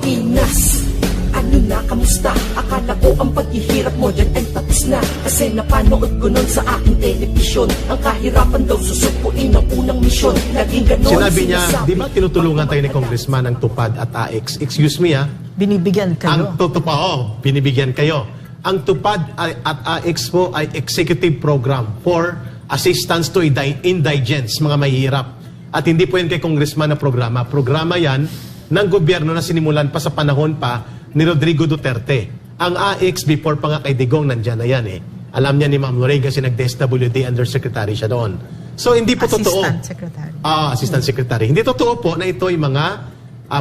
Pilipinas, ano na, kamusta? Akala ko ang paghihirap mo dyan ay tapos na. Kasi napanood ko nun sa aking television. Ang kahirapan daw susukuin ang unang misyon. Naging ganon. Sinabi niya, di ba tinutulungan tayo ni Congressman ang TUPAD at AX? Excuse me Binibigyan kayo. Binibigyan kayo. Ang TUPAD at AX po ay executive program for assistance to indigents, mga mahihirap. At hindi po yan kay Congressman na programa. Programa yan ng gobyerno na sinimulan pa sa panahon pa ni Rodrigo Duterte. Ang AX before pa nga kay Digong, nandyan na yan Alam niya ni Ma'am Lorraine kasi nag-DSWD undersecretary siya doon. So hindi po totoo. Assistant Secretary. Assistant Secretary. Hindi totoo po na ito ay mga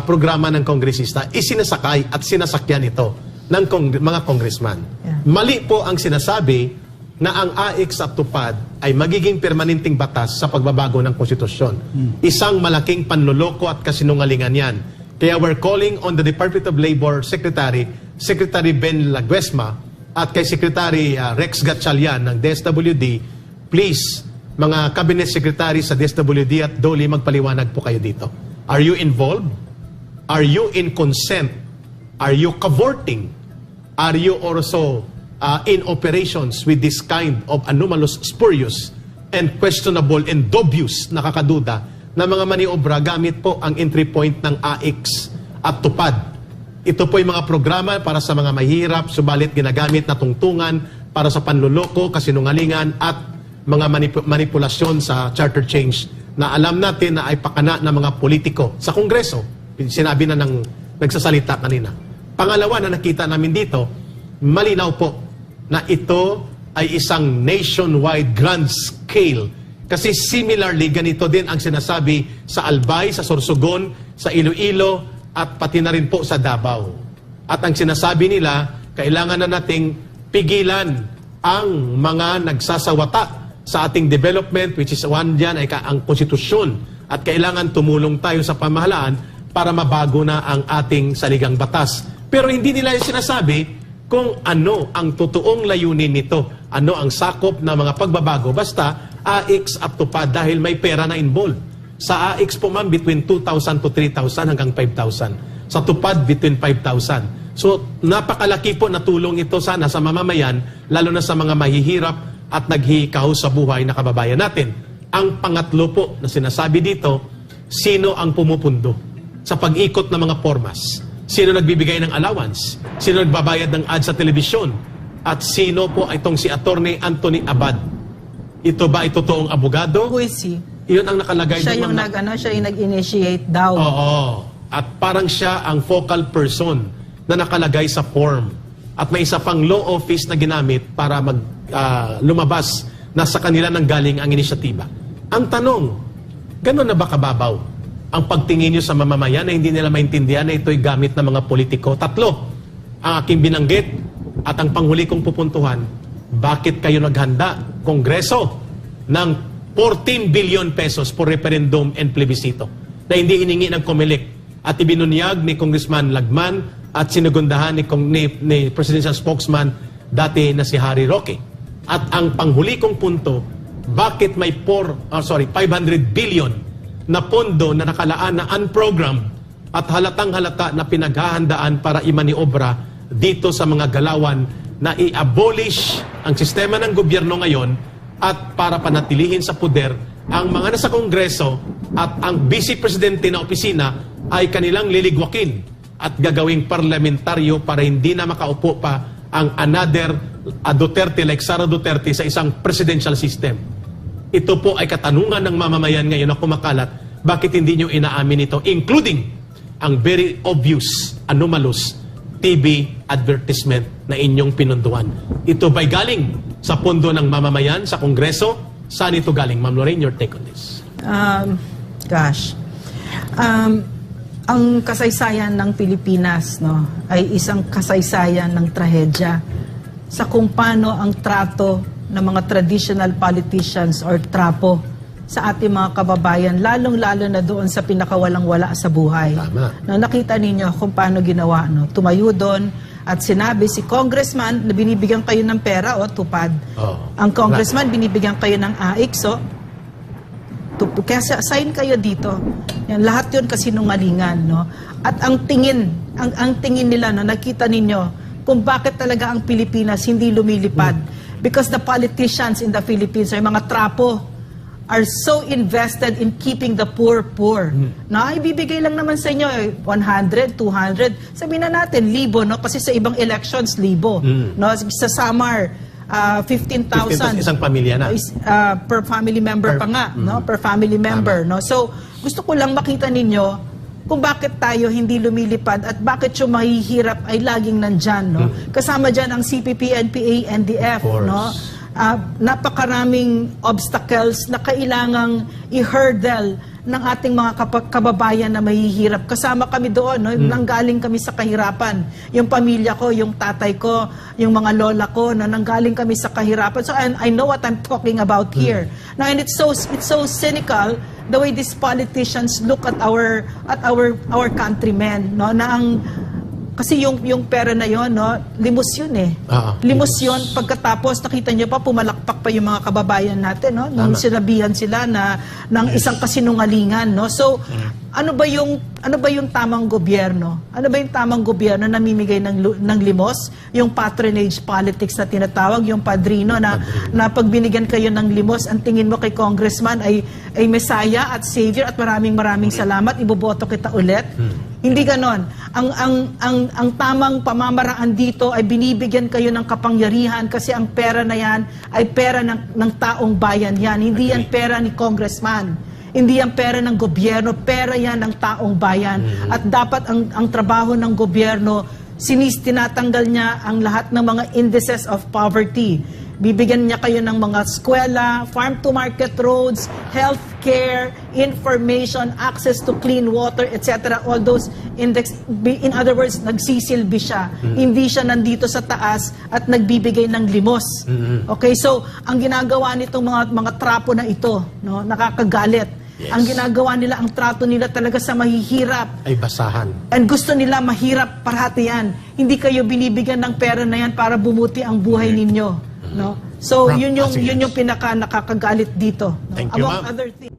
programa ng kongresista. Isinasakay at sinasakyan ito ng mga congressman. Yeah. Mali po ang sinasabi na ang AX at TUPAD ay magiging permanenteng batas sa pagbabago ng konstitusyon. Isang malaking panloloko at kasinungalingan yan. Kaya we're calling on the Department of Labor Secretary, Secretary Ben Laguesma, at kay Secretary Rex Gatchalian ng DSWD, please, mga cabinet secretary sa DSWD at DOLE, magpaliwanag po kayo dito. Are you involved? Are you in consent? Are you cavorting? Are you also in operations with this kind of anomalous, spurious, and questionable and dubious, nakakaduda, na mga maniobra gamit po ang entry point ng AX at TUPAD. Ito po yung mga programa para sa mga mahirap, subalit ginagamit na tungtungan para sa panluloko, kasinungalingan at mga manipulasyon sa charter change na alam natin na ay pakana ng mga politiko sa Kongreso. Sinabi na ng nagsasalita kanina. Pangalawa na nakita namin dito, malinaw po na ito ay isang nationwide grand scale. Kasi similarly, ganito din ang sinasabi sa Albay, sa Sorsogon, sa Iloilo, at pati na rin po sa Davao. At ang sinasabi nila, kailangan na nating pigilan ang mga nagsasawata sa ating development, which is one dyan ay ang konstitusyon. At kailangan tumulong tayo sa pamahalaan para mabago na ang ating saligang batas. Pero hindi nila yung sinasabi kung ano ang totoong layunin nito, ano ang sakop ng mga pagbabago. Basta AX at TUPAD dahil may pera na involved. Sa AX po ma'am, between 2,000 to 3,000 hanggang 5,000. Sa TUPAD, between 5,000. So, napakalaki po na tulong ito sana sa mamamayan, lalo na sa mga mahihirap at naghihikaw sa buhay na kababayan natin. Ang pangatlo po na sinasabi dito, sino ang pumupundo sa pag-ikot ng mga formas? Sino nagbibigay ng allowance? Sino nagbabayad ng ads sa telebisyon? At sino po itong si Attorney Anthony Abad? Ito ba ay totoong abogado? Who is he? Iyon ang nakalagay. Siya yung siya yung nag-initiate daw. Oo. At parang siya ang focal person na nakalagay sa form. At may isa pang law office na ginamit para lumabas na sa kanila nang galing ang inisyatiba. Ang tanong, gano'n na ba kababaw ang pagtingin nyo sa mamamayan na hindi nila maintindihan na ito'y gamit ng mga politiko? Tatlo, ang aking binanggit at ang panghuli kong pupuntuhan, bakit kayo naghanda, Kongreso, ng 14 billion pesos for referendum and plebiscito na hindi hiningi ng COMELEC at ibinunyag ni Congressman Lagman at sinugundahan ni Presidential Spokesman dati na si Harry Roque. At ang panghuli kong punto, bakit may 500 billion na pondo na nakalaan na unprogrammed at halatang halata na pinaghahandaan para imaniobra dito sa mga galawan na i-abolish ang sistema ng gobyerno ngayon at para panatilihin sa poder ang mga nasa Kongreso at ang Vice Presidente na opisina ay kanilang liligwakin at gagawing parlamentaryo para hindi na makaupo pa ang another Duterte like Sara Duterte sa isang presidential system. Ito po ay katanungan ng mamamayan ngayon na kumakalat. Bakit hindi nyo inaamin ito? Including ang very obvious, anomalous TV advertisement na inyong pinunduan. Ito ba'y galing sa pondo ng mamamayan, sa Kongreso? Saan ito galing? Ma'am Lorraine, your take on this. Ang kasaysayan ng Pilipinas ay isang kasaysayan ng trahedya sa kung paano ang trato ng mga traditional politicians or trapo sa ating mga kababayan, lalong-lalo na doon sa pinakawalang-wala sa buhay. Tama. Nakita ninyo kung paano ginawa. Tumayo doon at sinabi si congressman na binibigyan kayo ng pera o TUPAD. Ang congressman binibigyan kayo ng AX kaya sign kayo dito. Yan, lahat yun kasinungalingan. At ang tingin ang tingin nila, no, nakita ninyo kung bakit talaga ang Pilipinas hindi lumilipad. Because the politicians in the Philippines, ay mga trapo, are so invested in keeping the poor poor. Na ibibigay lang naman sa inyo 100, 200. Sabihin na natin 1,000, no? Kasi sa ibang elections 1,000, no? Sa Samar 15,000 isang pamilya na. Per family member pa nga, no? Per family member, no? So gusto ko lang makita ninyo kung bakit tayo hindi lumilipad at bakit yung mahihirap ay laging nandyan, no? Kasama dyan ang CPP, NPA, NDF, Of course. no? Napakaraming obstacles na kailangang i-hurdle ng ating mga kababayan na mahihirap. Kasama kami doon, no? Nanggaling kami sa kahirapan. Yung pamilya ko, yung tatay ko, yung mga lola ko, na nanggaling kami sa kahirapan. So I know what I'm talking about here. Now, and it's so cynical the way these politicians look at our countrymen, no? Na ang kasi yung pera na yon, no, limos yun eh. Limos yun. Pagkatapos, nakita nyo pa, pumalakpak pa yung mga kababayan natin, no? Nung sinabihan sila na ng isang kasinungalingan, no? So, ano ba yung tamang gobyerno? Ano ba yung tamang gobyerno na namimigay ng limos? Yung patronage politics na tinatawag, yung padrino na pag binigyan kayo ng limos, ang tingin mo kay congressman ay mesaya at savior at maraming salamat, iboboto kita ulit. Hindi ganon. Ang tamang pamamaraan dito ay binibigyan kayo ng kapangyarihan kasi ang pera na yan ay pera ng taong bayan yan. Hindi yan pera ni congressman. Hindi yan pera ng gobyerno. Pera yan ng taong bayan. At dapat ang trabaho ng gobyerno, tinatanggal niya ang lahat ng mga indices of poverty. Bibigyan niya kayo ng mga eskwela, farm-to-market roads, healthcare, information, access to clean water, etc. All those index, in other words, nagsisilbi siya. Hindi siya nandito sa taas at nagbibigay ng limos. Okay, so ang ginagawa nitong mga trapo na ito, no, nakakagalit. Yes. Ang ginagawa nila, ang trato nila talaga sa mahihirap. Ay basahan. And gusto nila mahirap parati yan. Hindi kayo binibigyan ng pera na yan para bumuti ang buhay ninyo. No? So, yun yung pinaka nakakagalit dito. No? Thank you, Among ma'am. other things.